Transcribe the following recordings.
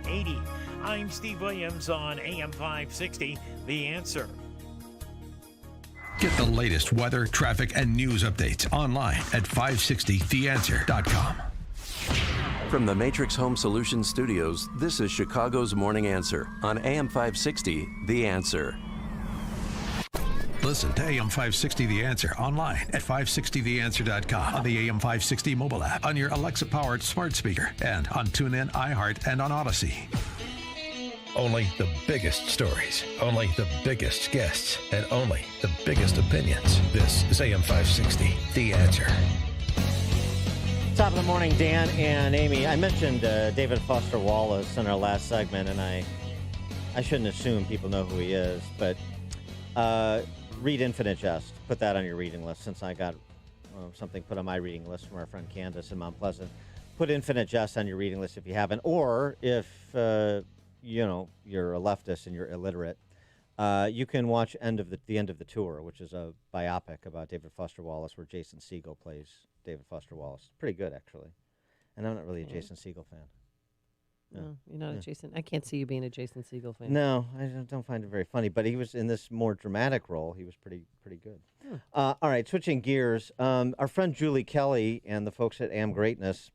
80. I'm Steve Williams on AM 560, The Answer. Get the latest weather, traffic, and news updates online at 560theanswer.com. From the Matrix Home Solutions Studios, this is Chicago's Morning Answer on AM 560, The Answer. Listen to AM 560 The Answer online at 560theanswer.com, on the AM 560 mobile app, on your Alexa-powered smart speaker, and on TuneIn, iHeart, and on Odyssey. Only the biggest stories, only the biggest guests, and only the biggest opinions. This is AM 560, The Answer. Top of the morning, Dan and Amy. I mentioned David Foster Wallace in our last segment, and I shouldn't assume people know who he is, but read Infinite Jest. Put that on your reading list, since I got something put on my reading list from our friend Candace in Mount Pleasant. Put Infinite Jest on your reading list if you haven't, or if you're a leftist and you're illiterate, you can watch the End of the Tour, which is a biopic about David Foster Wallace, where Jason Segel plays David Foster Wallace. Pretty good, actually. And I'm not really a Jason Segel fan. No, you're not a Jason. I can't see you being a Jason Segel fan. No, I don't find it very funny. But he was in this more dramatic role. He was pretty good. All right, switching gears. Our friend Julie Kelly and the folks at Am Greatness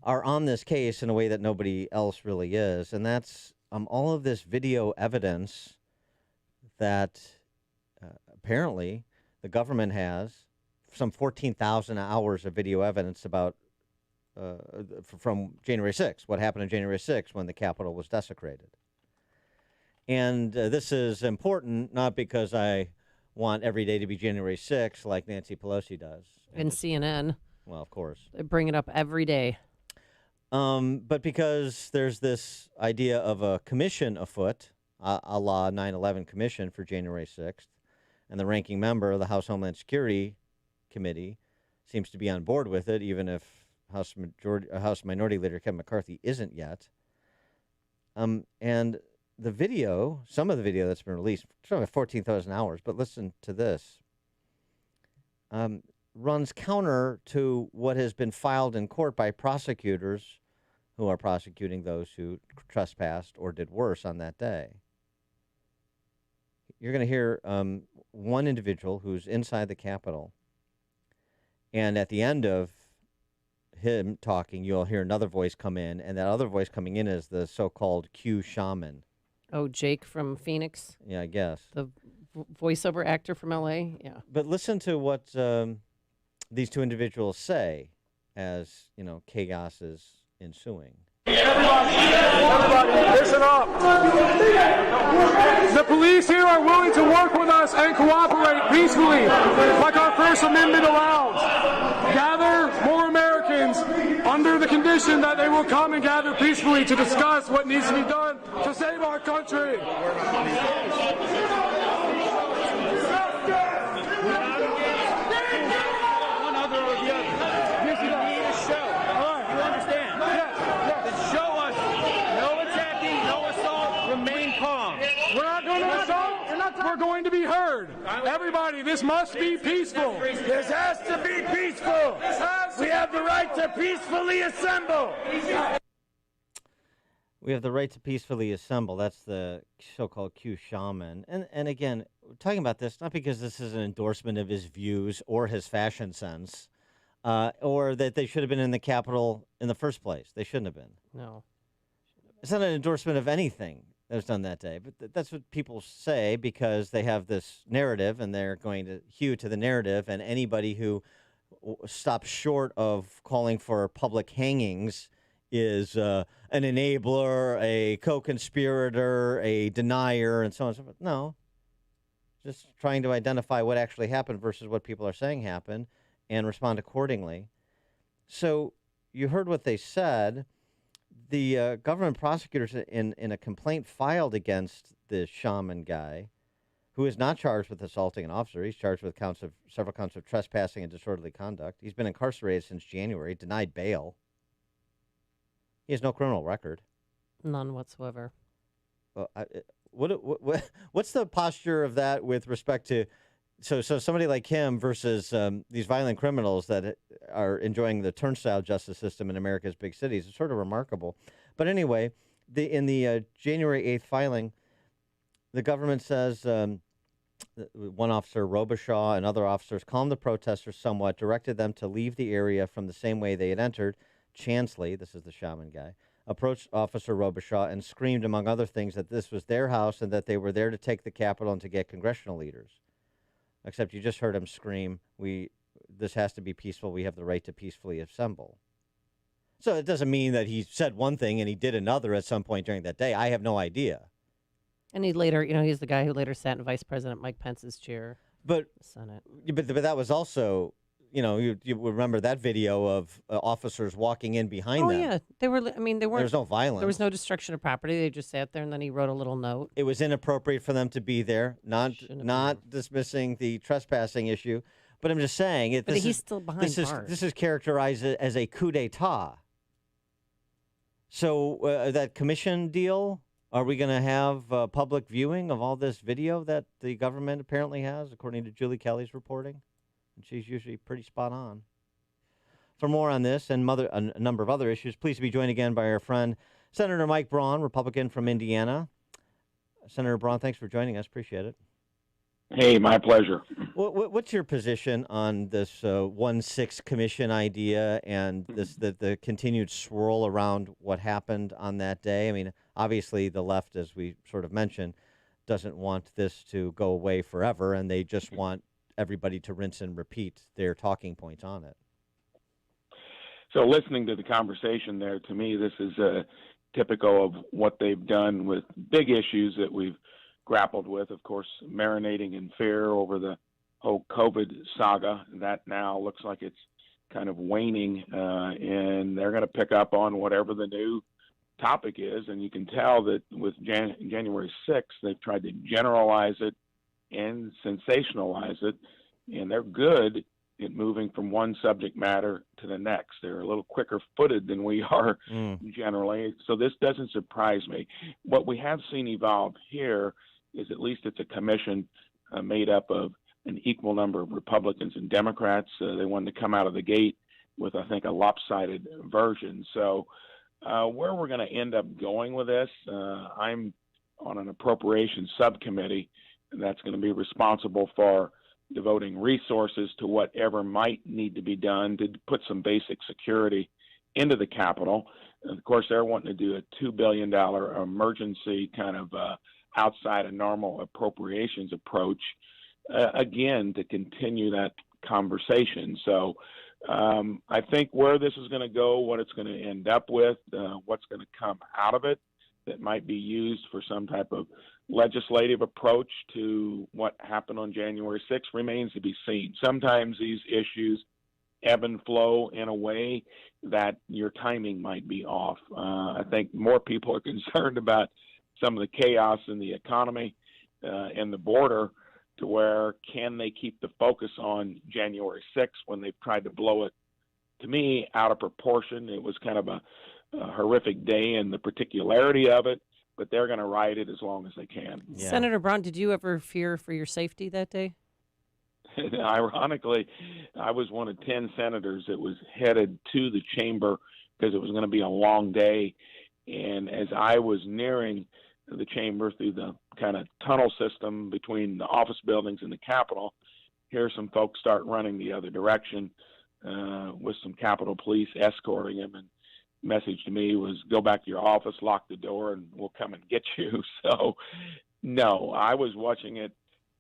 are on this case in a way that nobody else really is, and that's all of this video evidence that apparently the government has, some 14,000 hours of video evidence about from January 6th, what happened on January 6th when the Capitol was desecrated. And this is important not because I want every day to be January 6th like Nancy Pelosi does. And CNN. Well, of course. They bring it up every day. But because there's this idea of a commission afoot, a la 9/11 commission for January 6th, and the ranking member of the House Homeland Security Committee seems to be on board with it, even if House Minority Leader Kevin McCarthy isn't yet. And the video, some of the video that's been released, it's only 14,000 hours, but listen to this, runs counter to what has been filed in court by prosecutors who are prosecuting those who trespassed or did worse on that day. You're going to hear one individual who's inside the Capitol, and at the end of him talking, you'll hear another voice come in, and that other voice coming in is the so-called Q shaman. Oh, Jake from Phoenix? Yeah, I guess. The voiceover actor from L.A.? Yeah. But listen to what these two individuals say as, chaos is ensuing. Everybody, listen up. The police here are willing to work with us and cooperate peacefully, like our First Amendment allows. Gather more Americans under the condition that they will come and gather peacefully to discuss what needs to be done to save our country. We're going to be heard. Everybody, this must be peaceful. This has to be peaceful. We have the right to peacefully assemble. We have the right to peacefully assemble. That's the so-called Q shaman. And again, we're talking about this not because this is an endorsement of his views or his fashion sense, or that they should have been in the Capitol in the first place. They shouldn't have been. No. It's not an endorsement of anything that was done that day, but that's what people say because they have this narrative and they're going to hew to the narrative, and anybody who stops short of calling for public hangings is an enabler, a co-conspirator, a denier, and so on and so forth. No, just trying to identify what actually happened versus what people are saying happened and respond accordingly. So you heard what they said. The government prosecutors in a complaint filed against the shaman guy, who is not charged with assaulting an officer. He's charged with several counts of trespassing and disorderly conduct. He's been incarcerated since January, denied bail. He has no criminal record. None whatsoever. Well, what's the posture of that with respect to so somebody like him versus these violent criminals that are enjoying the turnstile justice system in America's big cities? It's sort of remarkable. But anyway, in the January 8th filing, the government says one officer, Robichaud, and other officers calmed the protesters somewhat, directed them to leave the area from the same way they had entered. Chansley, this is the shaman guy, approached Officer Robichaud and screamed, among other things, that this was their house and that they were there to take the Capitol and to get congressional leaders. Except you just heard him scream, this has to be peaceful. We have the right to peacefully assemble. So it doesn't mean that he said one thing and he did another at some point during that day. I have no idea. And he later, he's the guy who later sat in Vice President Mike Pence's chair. But the Senate. But that was also, you remember that video of officers walking in behind them. Oh yeah, they were. I mean, there was no violence. There was no destruction of property. They just sat there, and then he wrote a little note. It was inappropriate for them to be there. Not dismissing the trespassing issue, but I'm just saying it. But he's still behind bars. This is characterized as a coup d'état. So that commission deal. Are we going to have public viewing of all this video that the government apparently has, according to Julie Kelly's reporting? And she's usually pretty spot on. For more on this and a number of other issues, pleased to be joined again by our friend, Senator Mike Braun, Republican from Indiana. Senator Braun, thanks for joining us. Appreciate it. Hey, my pleasure. What's your position on this 1-6 commission idea and the continued swirl around what happened on that day? I mean, obviously the left, as we sort of mentioned, doesn't want this to go away forever, and they just want everybody to rinse and repeat their talking points on it. So listening to the conversation there, to me, this is typical of what they've done with big issues that we've grappled with, of course, marinating in fear over the whole COVID saga. That now looks like it's kind of waning, and they're going to pick up on whatever the new topic is. And you can tell that with January 6th, they've tried to generalize it and sensationalize it, and they're good at moving from one subject matter to the next. They're a little quicker footed than we are generally. So this doesn't surprise me. What we have seen evolve here is at least it's a commission made up of an equal number of Republicans and Democrats. They wanted to come out of the gate with, I think, a lopsided version. So where we're going to end up going with this, I'm on an appropriations subcommittee that's going to be responsible for devoting resources to whatever might need to be done to put some basic security into the Capitol. And of course, they're wanting to do a $2 billion emergency kind of outside of normal appropriations approach, again, to continue that conversation. So I think where this is going to go, what it's going to end up with, what's going to come out of it that might be used for some type of legislative approach to what happened on January 6th remains to be seen. Sometimes these issues ebb and flow in a way that your timing might be off. I think more people are concerned about some of the chaos in the economy and the border, to where can they keep the focus on January 6th when they've tried to blow it, to me, out of proportion. It was kind of a horrific day in the particularity of it, but they're going to ride it as long as they can. Yeah. Senator Braun, did you ever fear for your safety that day? Ironically, I was one of 10 senators that was headed to the chamber because it was going to be a long day. And as I was nearing the chamber through the kind of tunnel system between the office buildings and the Capitol, here some folks start running the other direction with some Capitol police escorting them. And message to me was, go back to your office, lock the door, and we'll come and get you. So, no, I was watching it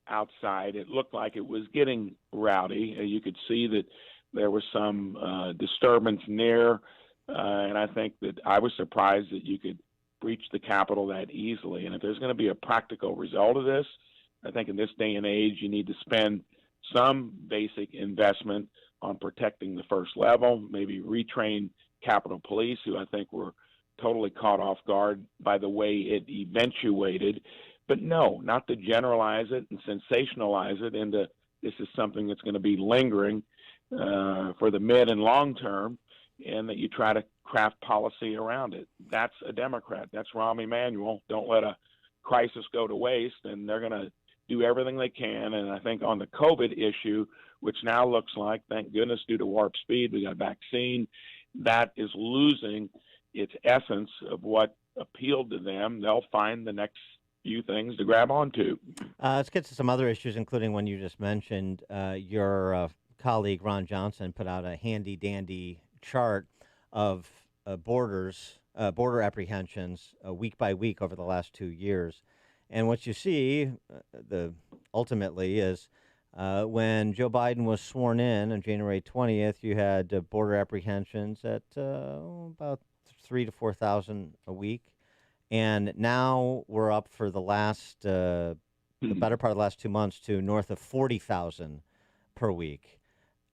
outside. It looked like it was getting rowdy. You could see that there was some disturbance near, and I think that I was surprised that you could breach the Capitol that easily. And if there's going to be a practical result of this, I think in this day and age, you need to spend some basic investment on protecting the first level, maybe retrain Capitol Police, who I think were totally caught off guard by the way it eventuated. But no, not to generalize it and sensationalize it into this is something that's going to be lingering for the mid and long term, and that you try to craft policy around it. That's a Democrat. That's Rahm Emanuel. Don't let a crisis go to waste, and they're going to do everything they can. And I think on the COVID issue, which now looks like, thank goodness, due to warp speed, we got a vaccine, that is losing its essence of what appealed to them, they'll find the next few things to grab onto. Let's get to some other issues, including one you just mentioned. Your colleague, Ron Johnson, put out a handy-dandy chart of border apprehensions week by week over the last 2 years. And what you see ultimately is when Joe Biden was sworn in on January 20th, you had border apprehensions at about 3,000 to 4,000 a week. And now we're up for the better part of the last 2 months to north of 40,000 per week.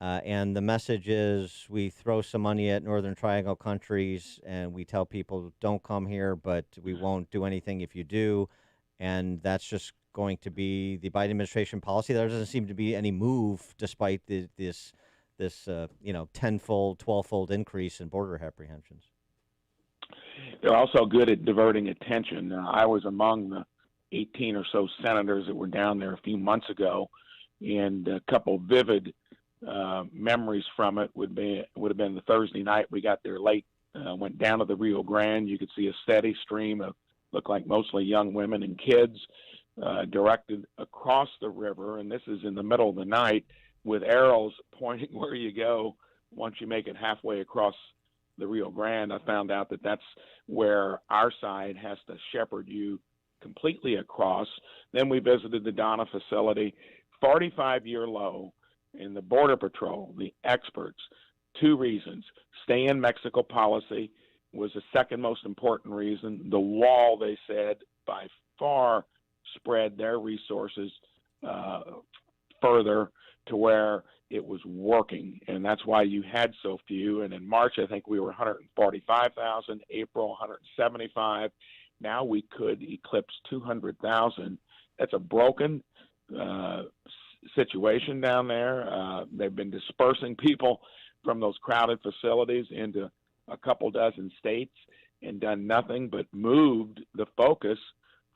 And the message is we throw some money at Northern Triangle countries and we tell people don't come here, but we won't do anything if you do. And that's just going to be the Biden administration policy. There doesn't seem to be any move despite this tenfold, 12-fold increase in border apprehensions. They're also good at diverting attention. I was among the 18 or so senators that were down there a few months ago, and a couple vivid memories from it would have been the Thursday night. We got there late, went down to the Rio Grande. You could see a steady stream of looked like mostly young women and kids directed across the river, and this is in the middle of the night with arrows pointing where you go once you make it halfway across the Rio Grande. I found out that that's where our side has to shepherd you completely across. Then we visited the Donna facility, 45-year low in the Border Patrol, the experts. 2 reasons. Stay in Mexico policy was the second most important reason. The wall, they said, by far spread their resources further to where it was working, and that's why you had so few. And in March, I think we were 145,000, April 175. Now we could eclipse 200,000. That's a broken situation down there. They've been dispersing people from those crowded facilities into a couple dozen states and done nothing but moved the focus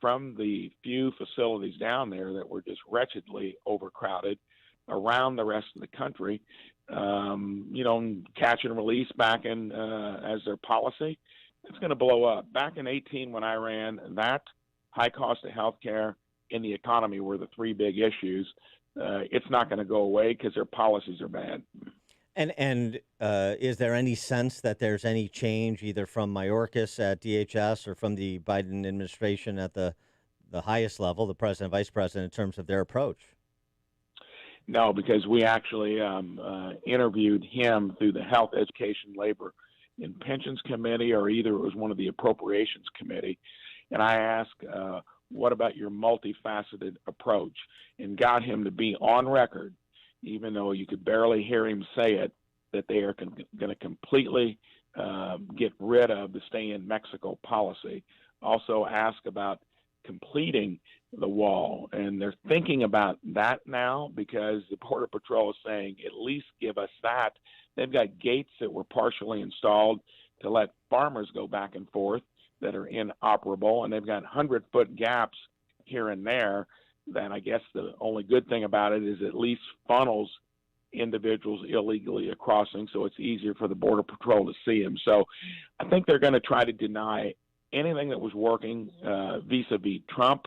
from the few facilities down there that were just wretchedly overcrowded around the rest of the country. Catch and release back in as their policy. It's going to blow up. Back in 2018 when I ran, that high cost of health care and the economy were the 3 big issues. It's not going to go away because their policies are bad. And is there any sense that there's any change either from Mayorkas at DHS or from the Biden administration at the highest level, the president, vice president, in terms of their approach? No, because we actually interviewed him through the Health, Education, Labor, and Pensions Committee, or either it was one of the Appropriations Committee. And I asked, what about your multifaceted approach? And got him to be on record, even though you could barely hear him say it, that they are going to completely get rid of the stay in Mexico policy. Also ask about completing the wall, and they're thinking about that now because the Border Patrol is saying at least give us that. They've got gates that were partially installed to let farmers go back and forth that are inoperable, and they've got 100-foot gaps here and there that I guess the only good thing about it is at least funnels individuals illegally crossing, so it's easier for the Border Patrol to see them. So I think they're going to try to deny anything that was working vis-a-vis Trump,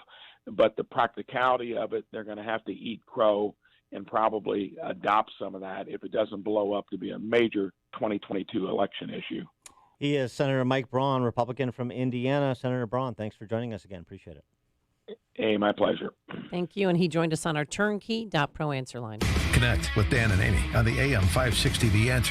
but the practicality of it, they're going to have to eat crow and probably adopt some of that if it doesn't blow up to be a major 2022 election issue. He is Senator Mike Braun, Republican from Indiana. Senator Braun, thanks for joining us again. Appreciate it. Hey, my pleasure. Thank you. And he joined us on our turnkey.pro answer line. Connect with Dan and Amy on the AM 560 The Answer.